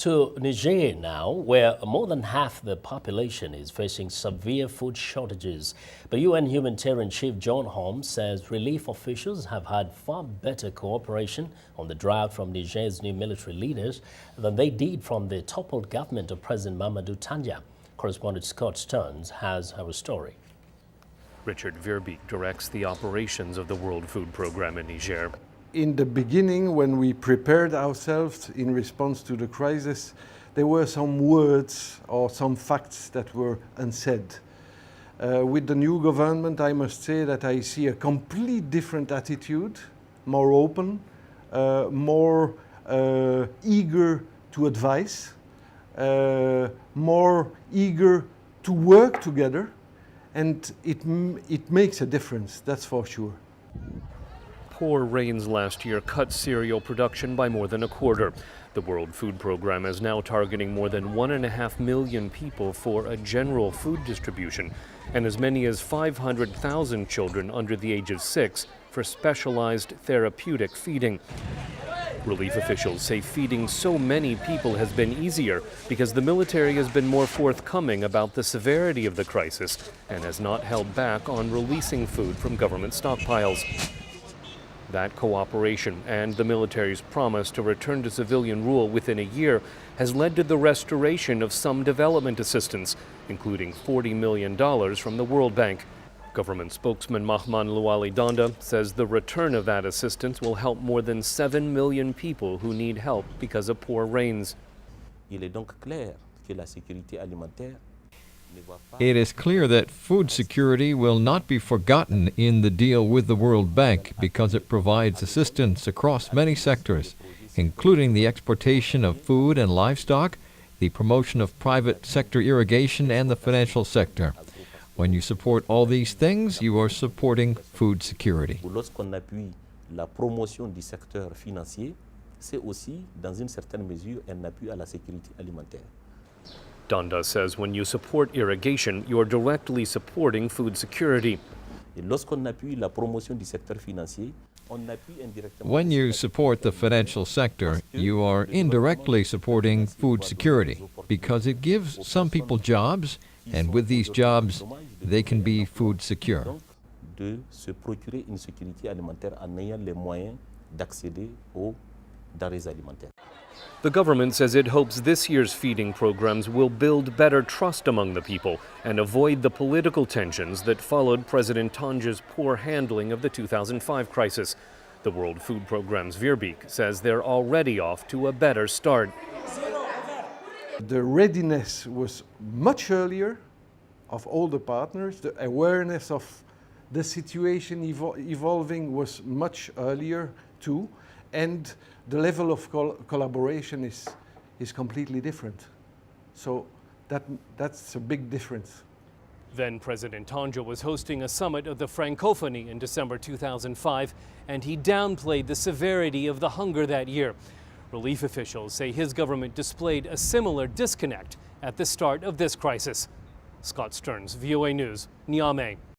To Niger now, where more than half the population is facing severe food shortages. But UN Humanitarian Chief John Holmes says relief officials have had far better cooperation on the drought from Niger's new military leaders than they did from the toppled government of President Mamadou Tanja. Correspondent Scott Stearns has our story. Richard Verbeek directs the operations of the World Food Programme in Niger. In the beginning, when we prepared ourselves in response to the crisis, there were some words or some facts that were unsaid. With the new government, I must say that I see a complete different attitude, more open, more eager to advise, more eager to work together, and it makes a difference, that's for sure. Poor rains last year cut cereal production by more than a quarter. The World Food Programme is now targeting more than 1.5 million people for a general food distribution, and as many as 500,000 children under the age of 6 for specialized therapeutic feeding. Relief officials say feeding so many people has been easier because the military has been more forthcoming about the severity of the crisis and has not held back on releasing food from government stockpiles. That cooperation and the military's promise to return to civilian rule within a year has led to the restoration of some development assistance, including $40 million from the World Bank. Government spokesman Mahman Louali Danda says the return of that assistance will help more than 7 million people who need help because of poor rains. Il est donc clair que la sécurité alimentaire It is clear that food security will not be forgotten in the deal with the World Bank because it provides assistance across many sectors, including the exportation of food and livestock, the promotion of private sector irrigation, and the financial sector. When you support all these things, you are supporting food security. Lorsqu'on appuie la promotion du secteur financier, c'est aussi, dans une certaine mesure, un appui à la sécurité alimentaire. Danda says when you support irrigation, you are directly supporting food security. Lorsqu'on appuie la promotion du secteur financier, when you support the financial sector, you are indirectly supporting food security because it gives some people jobs, and with these jobs, they can be food secure. De se procurer une sécurité alimentaire en ayant les moyens d'accéder aux denrées alimentaires. The government says it hopes this year's feeding programs will build better trust among the people and avoid the political tensions that followed President Tanja's poor handling of the 2005 crisis. The World Food Programme's Verbeek says they're already off to a better start. The readiness was much earlier of all the partners. The awareness of the situation evolving was much earlier too. And the level of collaboration is completely different. So that's a big difference. Then President Tanja was hosting a summit of the Francophonie in December 2005, and he downplayed the severity of the hunger that year. Relief officials say his government displayed a similar disconnect at the start of this crisis. Scott Stearns, VOA News, Niamey.